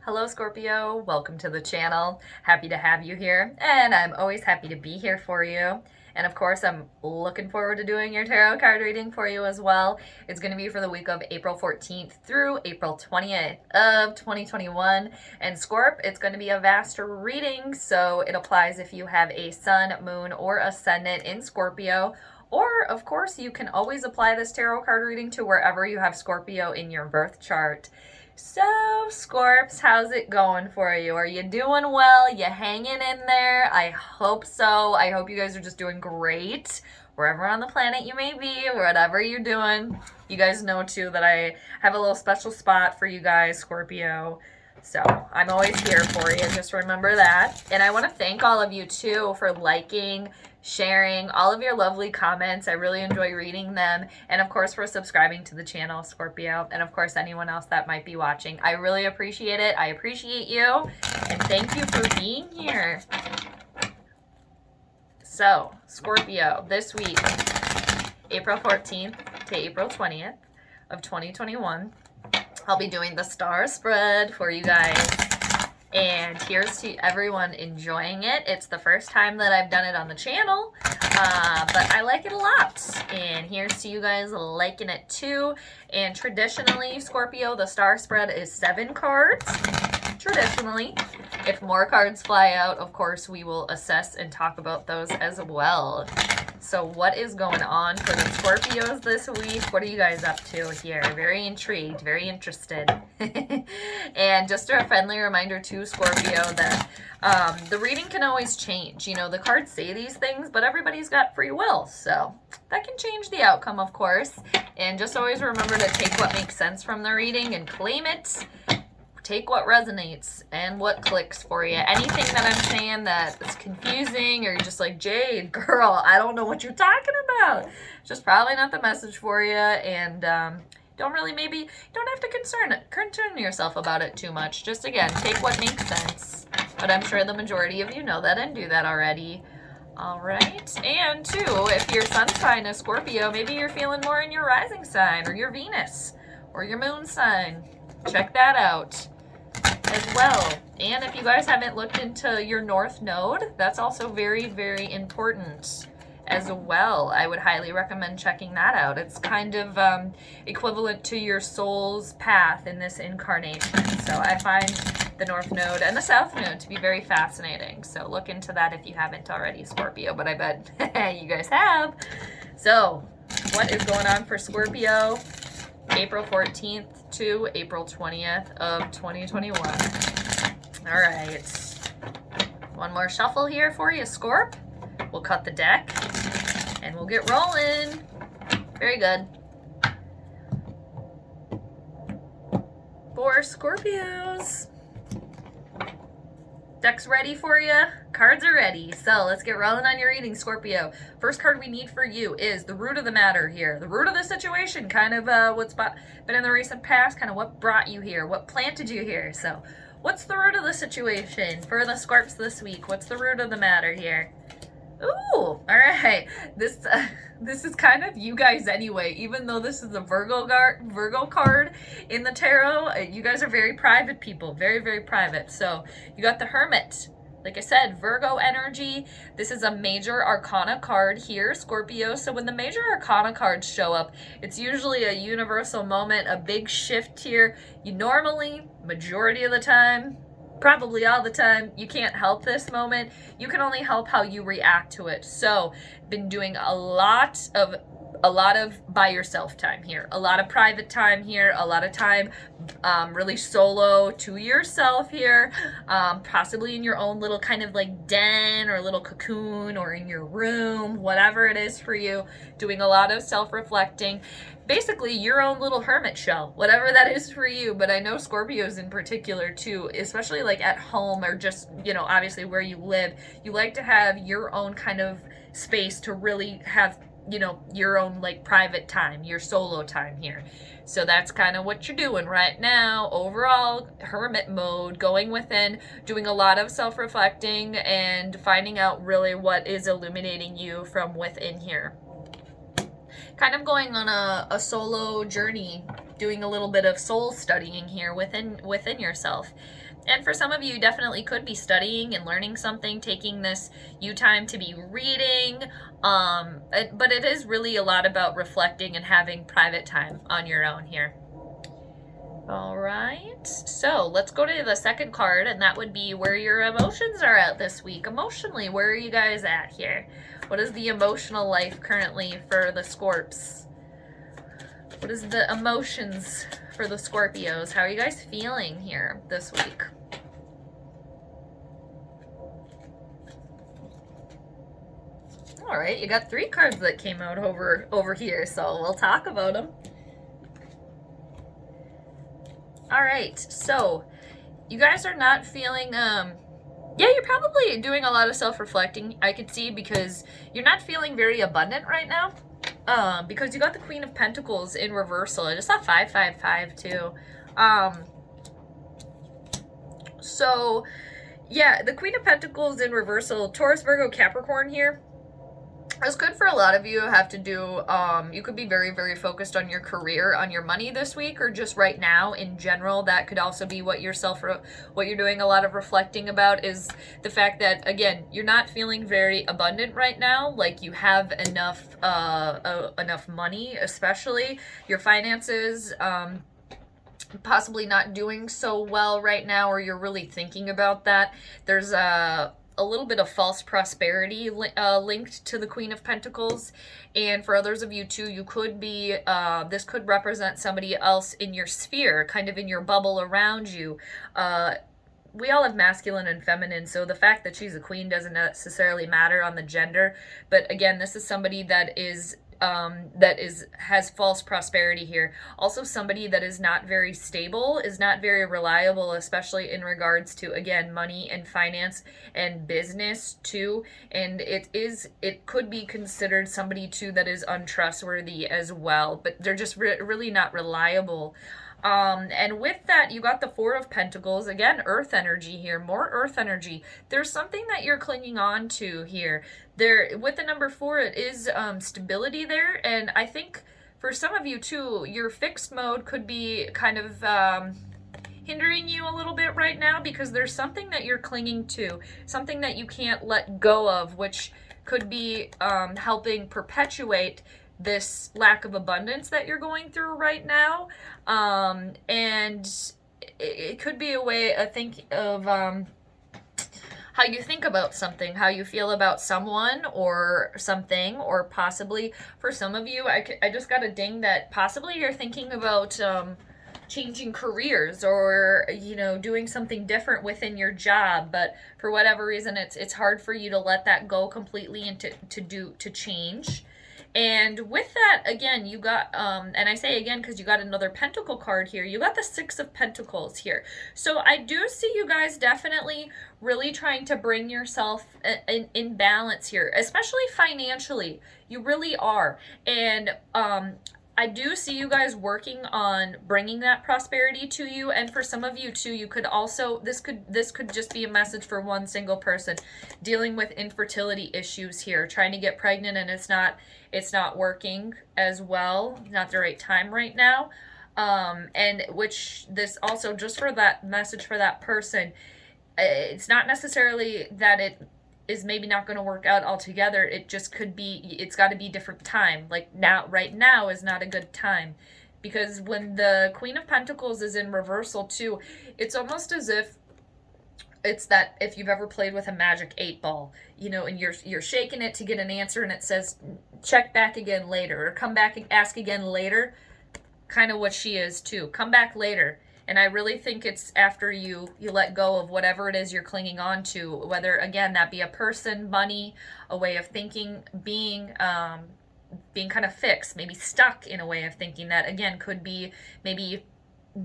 Hello Scorpio, welcome to the channel. Happy to have you here, and I'm always happy to be here for you. And of course, I'm looking forward to doing your tarot card reading for you as well. It's going to be for the week of April 14th through April 20th of 2021. And Scorp, it's going to be a vast reading, so it applies if you have a sun, moon, or ascendant in Scorpio. Or, of course, you can always apply this tarot card reading to wherever you have Scorpio in your birth chart. So, Scorps, how's it going for you? Are you doing well? You hanging in there? I hope so. I hope you guys are just doing great wherever on the planet you may be, whatever you're doing. You guys know, too, that I have a little special spot for you guys, Scorpio. So, I'm always here for you. Just remember that. And I want to thank all of you, too, for liking, sharing all of your lovely comments. I really enjoy reading them. And of course, for subscribing to the channel, Scorpio. And of course, anyone else that might be watching. I really appreciate it. I appreciate you. And thank you for being here. So, Scorpio, this week, April 14th to April 20th of 2021, I'll be doing the star spread for you guys. And here's to everyone enjoying it. It's the first time that I've done it on the channel, but I like it a lot. And here's to you guys liking it too. And traditionally, Scorpio, the star spread is 7 cards. Traditionally. If more cards fly out, of course, we will assess and talk about those as well. So what is going on for the Scorpios this week? What are you guys up to here? Very intrigued, very interested. And just a friendly reminder to Scorpio that the reading can always change. You know, the cards say these things, but everybody's got free will. So that can change the outcome, of course. And just always remember to take what makes sense from the reading and claim it. Take what resonates and what clicks for you. Anything that I'm saying that is confusing or you're just like, Jade, girl, I don't know what you're talking about. Just probably not the message for you. And don't have to concern yourself about it too much. Just, again, take what makes sense. But I'm sure the majority of you know that and do that already. All right. And, too, if your sun sign is Scorpio, maybe you're feeling more in your rising sign or your Venus or your moon sign. Check that out as well. And if you guys haven't looked into your North Node, that's also very, very important as well. I would highly recommend checking that out. It's kind of equivalent to your soul's path in this incarnation. So I find the North Node and the South Node to be very fascinating. So look into that if you haven't already, Scorpio, but I bet you guys have. So what is going on for Scorpio? April 14th to April 20th of 2021. All right. One more shuffle here for you, Scorp. We'll cut the deck and we'll get rolling. Very good. For Scorpios. Deck's ready for you. Cards are ready. So let's get rolling on your reading, Scorpio. First card we need for you is the root of the matter here. The root of the situation, kind of what's been in the recent past, kind of what brought you here, what planted you here. So what's the root of the situation for the Scorps this week? What's the root of the matter here? Ooh, all right. This is kind of you guys anyway. Even though this is a Virgo card in the tarot, you guys are very private people, very, very private. So you got the Hermit. Like I said, Virgo energy. This is a major arcana card here, Scorpio. So when the major arcana cards show up, it's usually a universal moment, a big shift here. You normally, majority of the time, probably all the time, you can't help this moment. You can only help how you react to it. So been doing a lot of by yourself time here, a lot of private time here, a lot of time really solo to yourself here, possibly in your own little kind of like den or little cocoon or in your room, whatever it is for you, doing a lot of self-reflecting, basically your own little hermit shell, whatever that is for you. But I know Scorpios in particular too, especially like at home or just, you know, obviously where you live, you like to have your own kind of space to really have, you know, your own like private time, your solo time here. So that's kind of what you're doing right now. Overall, hermit mode, going within, doing a lot of self-reflecting and finding out really what is illuminating you from within here. kind of going on a solo journey, doing a little bit of soul studying here within yourself. And for some of you, definitely could be studying and learning something, taking this you time to be reading. But it is really a lot about reflecting and having private time on your own here. All right, so let's go to the second card, and that would be where your emotions are at this week. Emotionally, where are you guys at here? What is the emotional life currently for the Scorps? What is the emotions for the Scorpios? How are you guys feeling here this week? All right, you got 3 cards that came out over here, so we'll talk about them. All right, so you guys are not feeling, yeah, you're probably doing a lot of self-reflecting, I could see, because you're not feeling very abundant right now, because you got the Queen of Pentacles in reversal. I just saw 555 too. So, yeah, the Queen of Pentacles in reversal, Taurus, Virgo, Capricorn here. It's good for a lot of you. Have to do, you could be very, very focused on your career, on your money this week, or just right now in general. That could also be what you're doing a lot of reflecting about, is the fact that, again, you're not feeling very abundant right now. Like you have enough, enough money, especially your finances, possibly not doing so well right now, or you're really thinking about that. There's a little bit of false prosperity linked to the Queen of Pentacles. And for others of you too, you could be, this could represent somebody else in your sphere, kind of in your bubble around you. We all have masculine and feminine, so the fact that she's a queen doesn't necessarily matter on the gender. But again, this is somebody that is has false prosperity here. Also somebody that is not very stable, is not very reliable, especially in regards to, again, money and finance and business too. And it could be considered somebody too that is untrustworthy as well, but they're just really not reliable. And with that, you got the 4 of Pentacles. Again, earth energy here, more earth energy. There's something that you're clinging on to here. There, with the number 4, it is stability there. And I think for some of you too, your fixed mode could be kind of hindering you a little bit right now, because there's something that you're clinging to, something that you can't let go of, which could be helping perpetuate this lack of abundance that you're going through right now. And it could be a way of how you think about something, how you feel about someone or something, or possibly for some of you, I just got a ding that possibly you're thinking about changing careers, or doing something different within your job, but for whatever reason it's hard for you to let that go completely and to change. And with that, again, you got, and I say again because you got another Pentacle card here, you got the 6 of Pentacles here. So I do see you guys definitely really trying to bring yourself in balance here, especially financially. You really are. And I do see you guys working on bringing that prosperity to you. And for some of you too, you could also, this could just be a message for one single person dealing with infertility issues here, trying to get pregnant, and it's not working as well, not the right time right now. And which this also, just for that message for that person, it's not necessarily that it is maybe not going to work out altogether. It just could be, it's got to be different time. Like now, right now is not a good time, because when the Queen of Pentacles is in reversal too, it's almost as if it's that, if you've ever played with a magic 8-ball, and you're shaking it to get an answer, and it says check back again later, or come back and ask again later, kind of what she is too. Come back later. And I really think it's after you let go of whatever it is you're clinging on to, whether, again, that be a person, money, a way of thinking, being kind of fixed, maybe stuck in a way of thinking that, again, could be maybe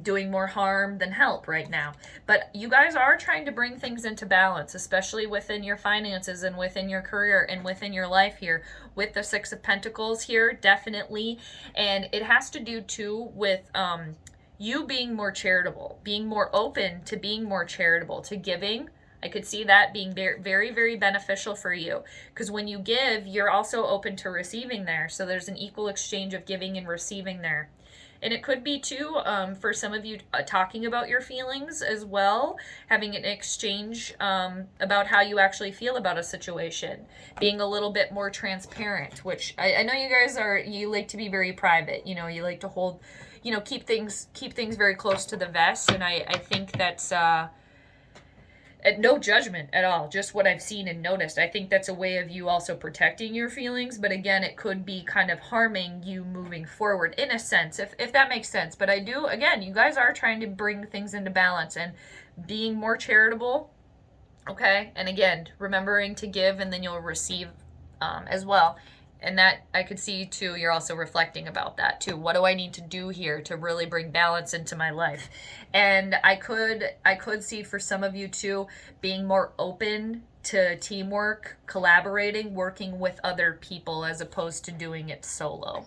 doing more harm than help right now. But you guys are trying to bring things into balance, especially within your finances and within your career and within your life here, with the 6 of Pentacles here, definitely. And it has to do too with you being more charitable, being more open to being more charitable, to giving I could see that being very, very, very beneficial for you, because when you give, you're also open to receiving there. So there's an equal exchange of giving and receiving there. And it could be too, for some of you, talking about your feelings as well, having an exchange about how you actually feel about a situation, being a little bit more transparent, which I know you guys you like to be very private, you know, you like to hold, you know, keep things very close to the vest. And I think that's no judgment at all, just what I've seen and noticed. I think that's a way of you also protecting your feelings, but again, it could be kind of harming you moving forward in a sense, if that makes sense. But I do, again, you guys are trying to bring things into balance and being more charitable, okay? And again, remembering to give, and then you'll receive as well. And that I could see too, you're also reflecting about that too. What do I need to do here to really bring balance into my life? And I could see for some of you too, being more open to teamwork, collaborating, working with other people as opposed to doing it solo.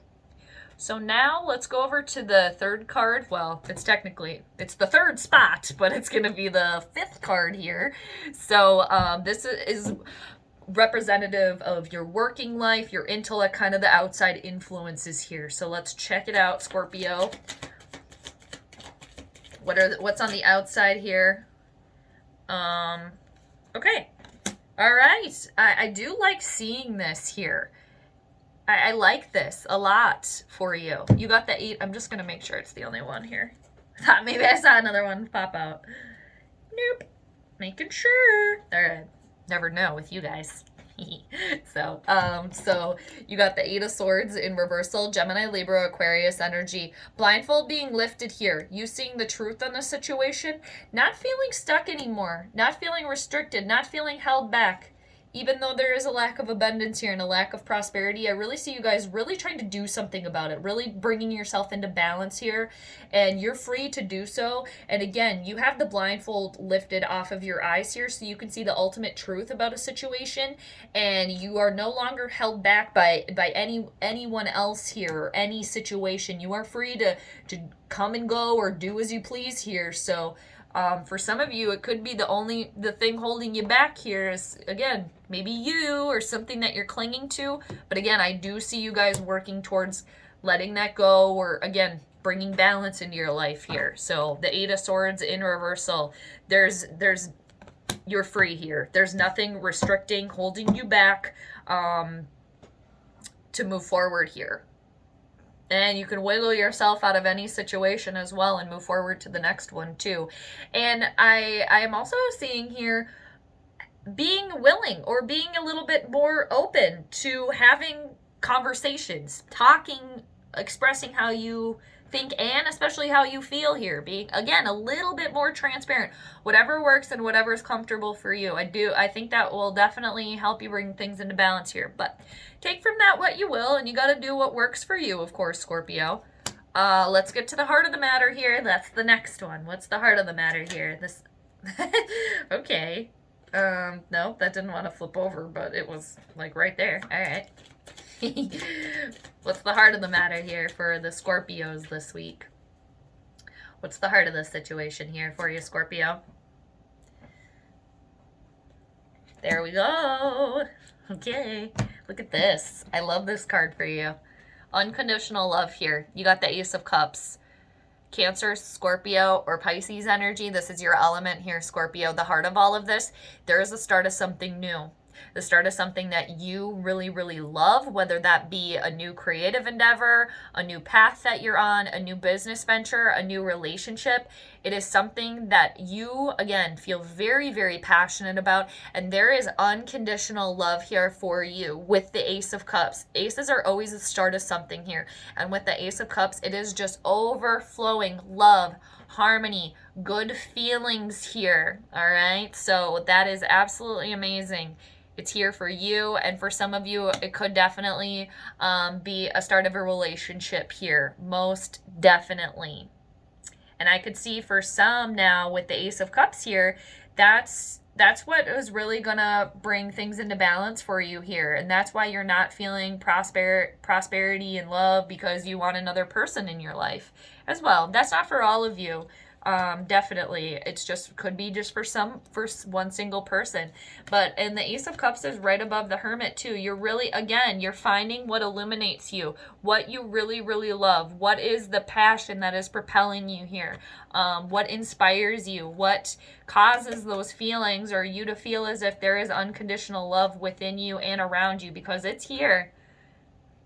So now let's go over to the third card. Well, it's the third spot, but it's going to be the fifth card here. So this is representative of your working life, your intellect, kind of the outside influences here. So let's check it out, Scorpio. What's on the outside here? Okay. All right. I do like seeing this here. I like this a lot for you. You got the 8. I'm just going to make sure it's the only one here. I thought maybe I saw another one pop out. Nope. Making sure. All right. Never know with you guys. So you got the 8 of Swords in reversal, Gemini, Libra, Aquarius energy. Blindfold being lifted here. You seeing the truth on the situation. Not feeling stuck anymore. Not feeling restricted. Not feeling held back. Even though there is a lack of abundance here and a lack of prosperity, I really see you guys really trying to do something about it, really bringing yourself into balance here, and you're free to do so. And again, you have the blindfold lifted off of your eyes here so you can see the ultimate truth about a situation, and you are no longer held back by anyone else here or any situation. You are free to come and go or do as you please here. So for some of you, it could be the thing holding you back here is, again, maybe you or something that you're clinging to. But again, I do see you guys working towards letting that go, or again, bringing balance into your life here. So the 8 of Swords in reversal, you're free here. There's nothing restricting, holding you back to move forward here. And you can wiggle yourself out of any situation as well and move forward to the next one too. And I am also seeing here being willing or being a little bit more open to having conversations, talking, expressing how you think and especially how you feel here. Being, again, a little bit more transparent. Whatever works and whatever is comfortable for you. I think that will definitely help you bring things into balance here. But take from that what you will, and you got to do what works for you, of course, Scorpio. Let's get to the heart of the matter here. That's the next one. What's the heart of the matter here? This. Okay. No, that didn't want to flip over, but it was like right there. All right. What's the heart of the matter here for the Scorpios this week? What's the heart of the situation here for you, Scorpio? There we go. Okay. Look at this. I love this card for you. Unconditional love here. You got the Ace of Cups. Cancer, Scorpio, or Pisces energy. This is your element here, Scorpio. The heart of all of this, there is the start of something new. The start of something that you really, really love, whether that be a new creative endeavor, a new path that you're on, a new business venture, a new relationship. It is something that you, again, feel very, very passionate about, and there is unconditional love here for you with the Ace of Cups. Aces are always the start of something here, and with the Ace of Cups, it is just overflowing love, harmony, good feelings here, all right? So that is absolutely amazing. It's here for you, and for some of you, it could definitely be a start of a relationship here, most definitely. And I could see for some now with the Ace of Cups here, that's what is really going to bring things into balance for you here. And that's why you're not feeling prosperity and love, because you want another person in your life as well. That's not for all of you. Definitely. It's just, could be just for one single person. But, and the Ace of Cups is right above the Hermit too. You're really, again, you're finding what illuminates you, what you really, really love. What is the passion that is propelling you here? What inspires you? What causes those feelings, or you to feel as if there is unconditional love within you and around you, because it's here.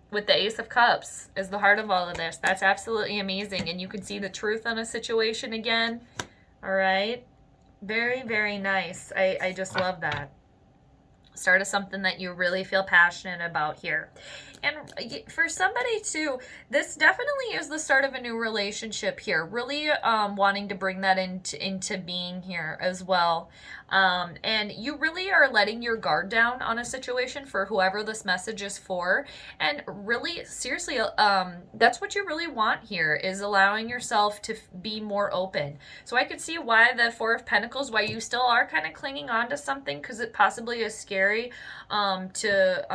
With the Ace of Cups is the heart of all of this. That's absolutely amazing. And you can see the truth on a situation again. All right. Very, very nice. I just love that. Start of something that you really feel passionate about here. And for somebody too, this definitely is the start of a new relationship here. Really wanting to bring that into being here as well. And you really are letting your guard down on a situation for whoever this message is for. And really, seriously, that's what you really want here, is allowing yourself to be more open. So I could see why the Four of Pentacles, why you still are kind of clinging on to something, because it possibly is scary to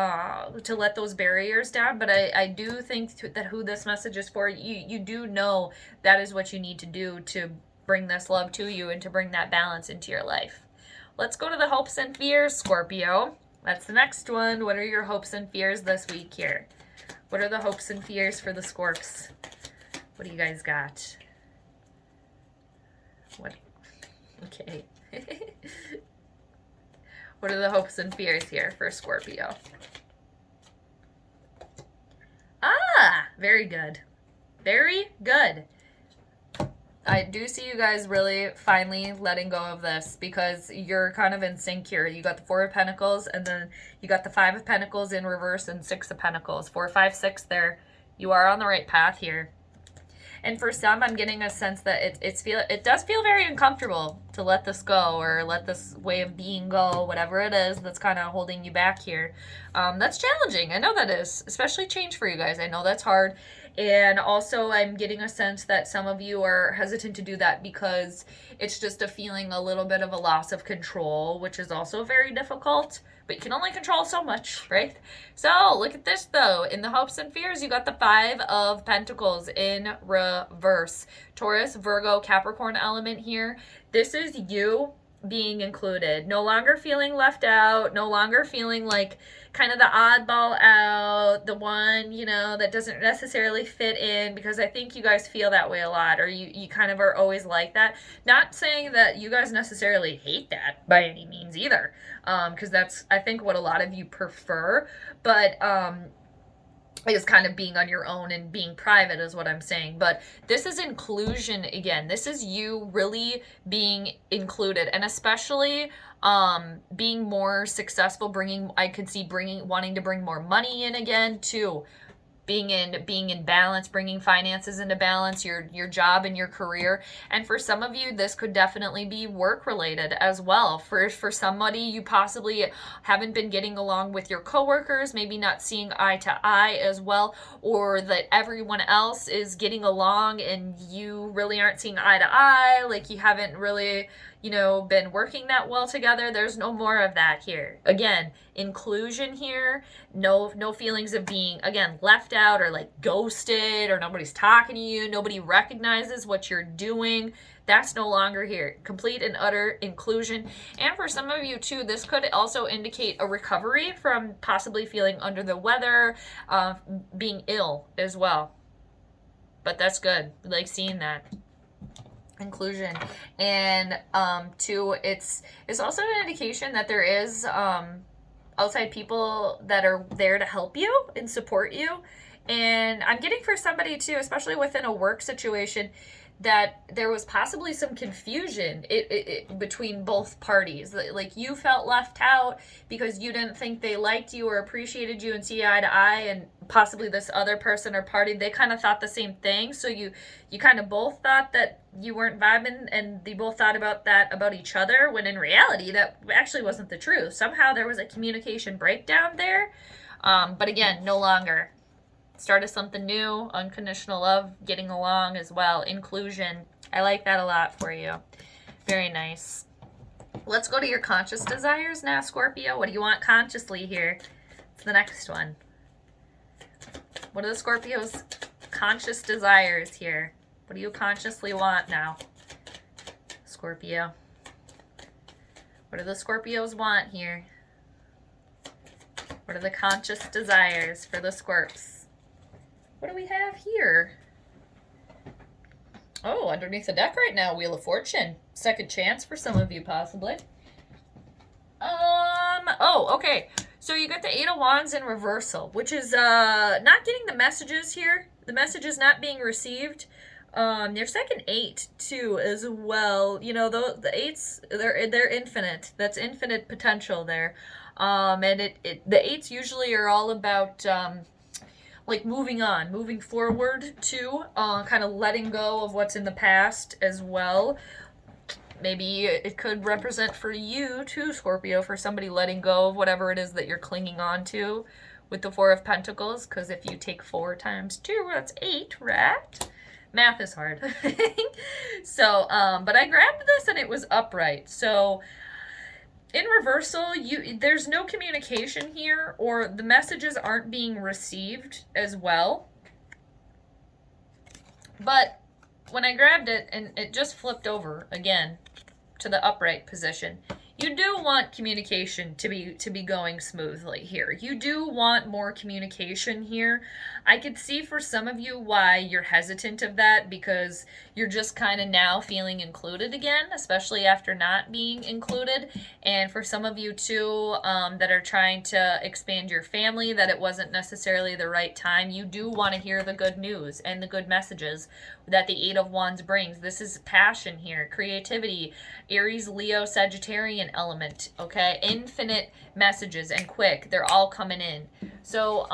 let those barriers down. But I do think that who this message is for, you do know that is what you need to do to bring this love to you and to bring that balance into your life. Let's go to the hopes and fears, Scorpio. That's the next one. What are your hopes and fears this week here? What are the hopes and fears for the Scorps? What do you guys got? What? Okay. What are the hopes and fears here for Scorpio? Ah, very good. Very good. I do see you guys really finally letting go of this, because you're kind of in sync here. You got the Four of Pentacles, and then you got the Five of Pentacles in reverse and Six of Pentacles. 4, 5, 6 there. You are on the right path here. And for some, I'm getting a sense that it does feel very uncomfortable to let this go, or let this way of being go, whatever it is that's kind of holding you back here. That's challenging. I know that is, especially change for you guys. I know that's hard. And also, I'm getting a sense that some of you are hesitant to do that because it's just a feeling a little bit of a loss of control, which is also very difficult. But you can only control so much, right? So look at this though. In the hopes and fears, you got the Five of Pentacles in reverse. Taurus, Virgo, Capricorn element here. This is you being included. No longer feeling left out. No longer feeling like kind of the oddball out, the one, you know, that doesn't necessarily fit in, because I think you guys feel that way a lot, or you kind of are always like that. Not saying that you guys necessarily hate that by any means either, because that's, I think, what a lot of you prefer, but is kind of being on your own and being private is what I'm saying. But this is inclusion again. This is you really being included, and especially being more successful, I could see wanting to bring more money in again too. Being in balance, bringing finances into balance, your job and your career. And for some of you, this could definitely be work related as well. For somebody, you possibly haven't been getting along with your coworkers, maybe not seeing eye to eye as well, or that everyone else is getting along and you really aren't seeing eye to eye, like you haven't really, you know, been working that well together. There's no more of that here. Again, inclusion here. No feelings of being, again, left out or like ghosted, or nobody's talking to you. Nobody recognizes what you're doing. That's no longer here. Complete and utter inclusion. And for some of you too, this could also indicate a recovery from possibly feeling under the weather, being ill as well. But that's good. We like seeing that. Inclusion. And two, it's also an indication that there is outside people that are there to help you and support you. And I'm getting for somebody too, especially within a work situation, that there was possibly some confusion between both parties. Like you felt left out because you didn't think they liked you or appreciated you and see eye to eye, and possibly this other person or party, they kind of thought the same thing. So you kind of both thought that you weren't vibing, and they both thought about each other, when in reality that actually wasn't the truth. Somehow there was a communication breakdown there. But again, no longer. Start of something new, unconditional love, getting along as well, inclusion. I like that a lot for you. Very nice. Let's go to your conscious desires now, Scorpio. What do you want consciously here? It's the next one. What are the Scorpio's conscious desires here? What do you consciously want now? Scorpio? What do the Scorpios want here? What are the conscious desires for the Scorps? What do we have here? Oh, underneath the deck right now, Wheel of Fortune. Second chance for some of you, possibly. Oh, okay. So you got the Eight of Wands in reversal, which is not getting the messages here. The message is not being received. Your second eight too as well. You know, the eights, they're infinite. That's infinite potential there. And the eights usually are all about like moving on, moving forward too, kind of letting go of what's in the past as well. Maybe it could represent for you too, Scorpio, for somebody letting go of whatever it is that you're clinging on to with the Four of Pentacles, because if you take 4 times 2, that's 8, right? Math is hard. So, but I grabbed this and it was upright. So in reversal, there's no communication here, or the messages aren't being received as well. But when I grabbed it and it just flipped over again to the upright position, you do want communication to be going smoothly here. You do want more communication here. I could see for some of you why you're hesitant of that, because you're just kind of now feeling included again, especially after not being included. And for some of you too, that are trying to expand your family, that it wasn't necessarily the right time. You do want to hear the good news and the good messages that the Eight of Wands brings. This is passion here, creativity, Aries, Leo, Sagittarian element, okay? Infinite messages and quick. They're all coming in. So,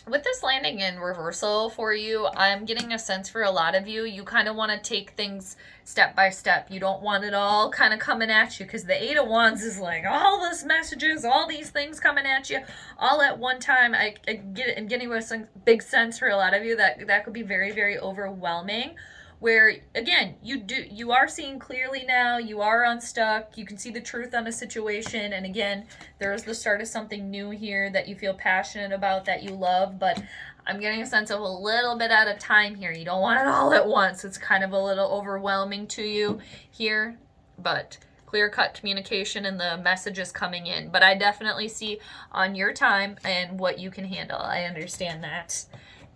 with this landing in reversal for you, I'm getting a sense for a lot of you, you kind of want to take things step by step. You don't want it all kind of coming at you, because the Eight of Wands is like all these messages, all these things coming at you all at one time. I'm getting with some big sense for a lot of you that could be very, very overwhelming. Where again, you are seeing clearly now, you are unstuck, you can see the truth on a situation, and again, there is the start of something new here that you feel passionate about, that you love. But I'm getting a sense of a little bit at a time here. You don't want it all at once. It's kind of a little overwhelming to you here, but clear-cut communication and the messages coming in. But I definitely see on your time and what you can handle. I understand that.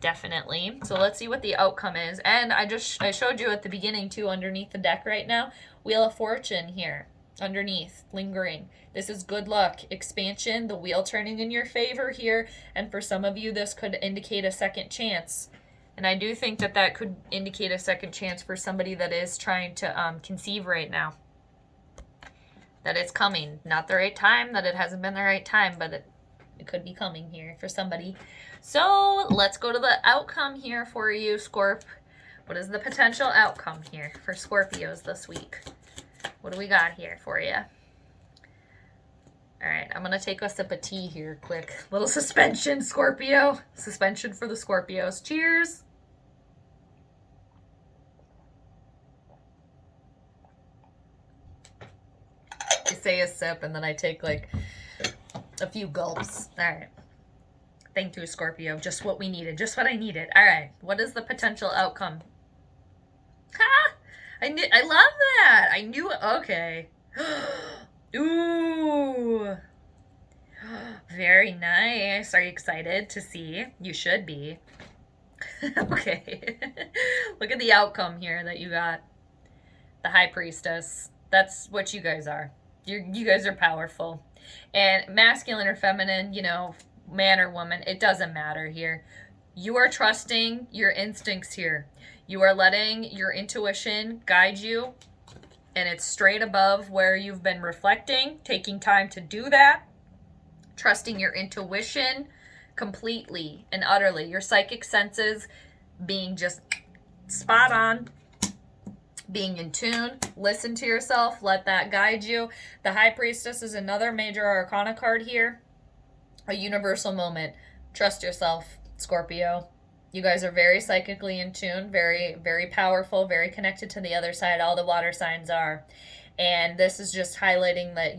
Definitely. So let's see what the outcome is. And I showed you at the beginning too, underneath the deck right now, Wheel of Fortune here, underneath, lingering. This is good luck, expansion, the wheel turning in your favor here. And for some of you, this could indicate a second chance. And I do think that could indicate a second chance for somebody that is trying to conceive right now. That it's coming. Not the right time, that it hasn't been the right time, but it could be coming here for somebody. So let's go to the outcome here for you, Scorp. What is the potential outcome here for Scorpios this week? What do we got here for you? All right, I'm going to take a sip of tea here quick. Little suspension, Scorpio. Suspension for the Scorpios. Cheers. I say a sip and then I take like a few gulps. All right. Thank you, Scorpio. Just what we needed. Just what I needed. All right. What is the potential outcome? Ha! I love that. I knew it. Okay. Ooh. Very nice. Are you excited to see? You should be. Okay. Look at the outcome here that you got. The High Priestess. That's what you guys are. You guys are powerful. And masculine or feminine, you know, man or woman, it doesn't matter here. You are trusting your instincts here. You are letting your intuition guide you, and it's straight above where you've been reflecting, taking time to do that, trusting your intuition completely and utterly. Your psychic senses being just spot on, being in tune. Listen to yourself, let that guide you. The High Priestess is another major arcana card here. A universal moment. Trust yourself, Scorpio. You guys are very psychically in tune, very, very powerful, very connected to the other side. All the water signs are. And this is just highlighting that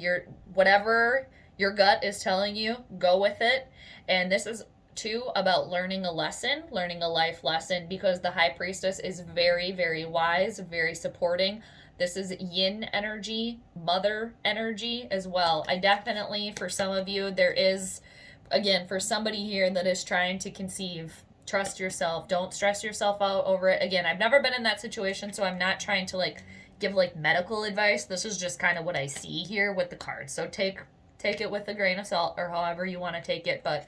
whatever your gut is telling you, go with it. And this is too about learning a lesson, learning a life lesson, because the High Priestess is very, very wise, very supporting. This is yin energy, mother energy as well. I definitely, for some of you, there is, again, for somebody here that is trying to conceive, trust yourself. Don't stress yourself out over it. Again, I've never been in that situation, so I'm not trying to like give like medical advice. This is just kind of what I see here with the cards. So take it with a grain of salt, or however you want to take it. But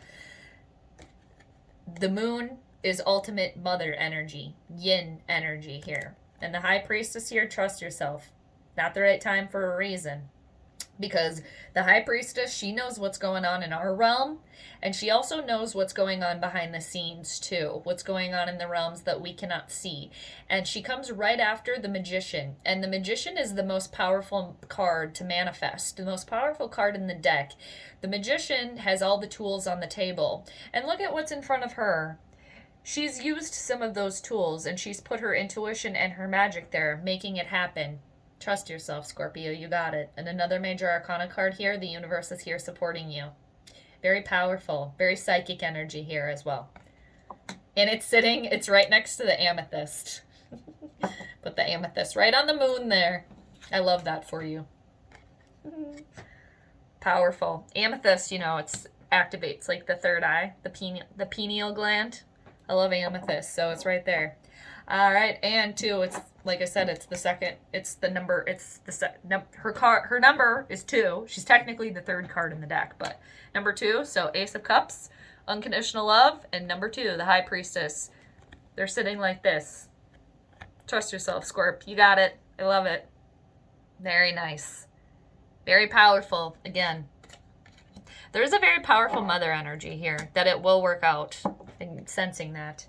the moon is ultimate mother energy, yin energy here. And the high priestess here, trust yourself. Not the right time for a reason. Because the high priestess, she knows what's going on in our realm. And she also knows what's going on behind the scenes too. What's going on in the realms that we cannot see. And she comes right after the magician. And the magician is the most powerful card to manifest. The most powerful card in the deck. The magician has all the tools on the table. And look at what's in front of her. She's used some of those tools, and she's put her intuition and her magic there, making it happen. Trust yourself, Scorpio. You got it. And another major arcana card here. The universe is here supporting you. Very powerful. Very psychic energy here as well. And it's right next to the amethyst. Put the amethyst right on the moon there. I love that for you. Powerful. Amethyst, you know, it activates like the third eye, the pineal gland. I love amethyst, so it's right there. All right, and two, it's like I said, it's the second. It's the number. It's the her number is 2. She's technically the third card in the deck, but number 2. So Ace of Cups, unconditional love, and number 2, the High Priestess. They're sitting like this. Trust yourself, Scorp. You got it. I love it. Very nice. Very powerful. Again, there is a very powerful mother energy here that it will work out. I'm sensing that.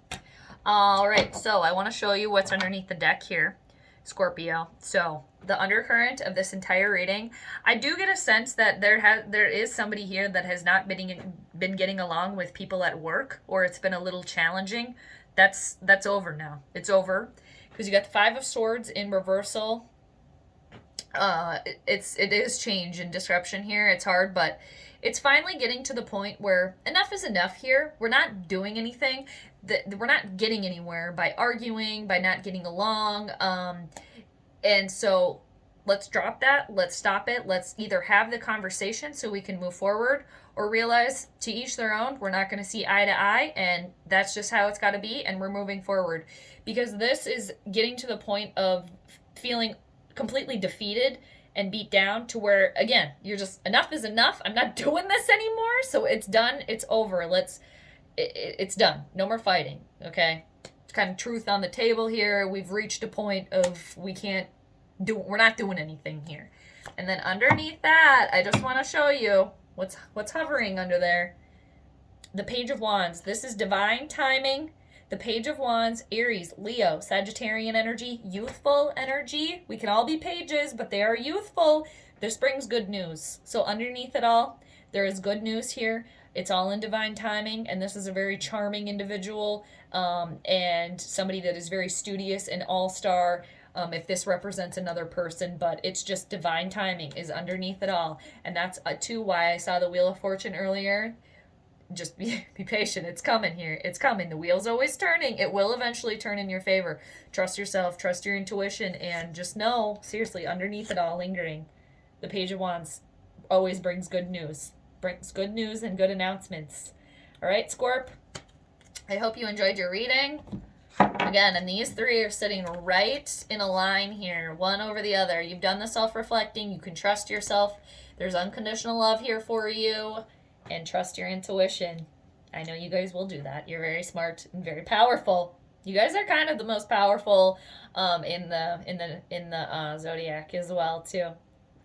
All right, so I want to show you what's underneath the deck here, Scorpio. So the undercurrent of this entire reading, I do get a sense that there is somebody here that has not been getting along with people at work, or it's been a little challenging. That's over now. It's over because you got the 5 of Swords in reversal. It is change and disruption here. It's hard, but it's finally getting to the point where enough is enough here. We're not doing anything. We're not getting anywhere by arguing, by not getting along. And so let's drop that. Let's stop it. Let's either have the conversation so we can move forward, or realize to each their own. We're not going to see eye to eye, and that's just how it's got to be, and we're moving forward. Because this is getting to the point of feeling completely defeated and beat down to where, again, you're just, enough is enough. I'm not doing this anymore. So it's done. It's over. It's done. No more fighting. Okay. It's kind of truth on the table here. We've reached a point of we're not doing anything here. And then underneath that, I just want to show you what's hovering under there. The Page of Wands. This is divine timing. The Page of Wands, Aries, Leo, Sagittarian energy, youthful energy. We can all be pages, but they are youthful. This brings good news. So underneath it all, there is good news here. It's all in divine timing, and this is a very charming individual, and somebody that is very studious and all-star, if this represents another person, but it's just divine timing is underneath it all. And that's too why I saw the Wheel of Fortune earlier. Just be patient. It's coming here. It's coming. The wheel's always turning. It will eventually turn in your favor. Trust yourself. Trust your intuition. And just know, seriously, underneath it all, lingering, the Page of Wands always brings good news. Brings good news and good announcements. All right, Scorp. I hope you enjoyed your reading. Again, and these 3 are sitting right in a line here, one over the other. You've done the self-reflecting. You can trust yourself. There's unconditional love here for you. And trust your intuition. I know you guys will do that. You're very smart and very powerful. You guys are kind of the most powerful in the zodiac as well too.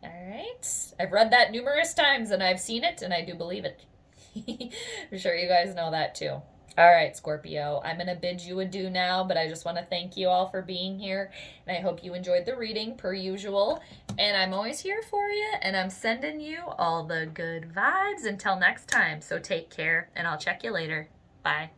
All right. I've read that numerous times and I've seen it and I do believe it. I'm sure you guys know that too. All right, Scorpio, I'm going to bid you adieu now, but I just want to thank you all for being here, and I hope you enjoyed the reading, per usual, and I'm always here for you, and I'm sending you all the good vibes until next time, so take care, and I'll check you later. Bye.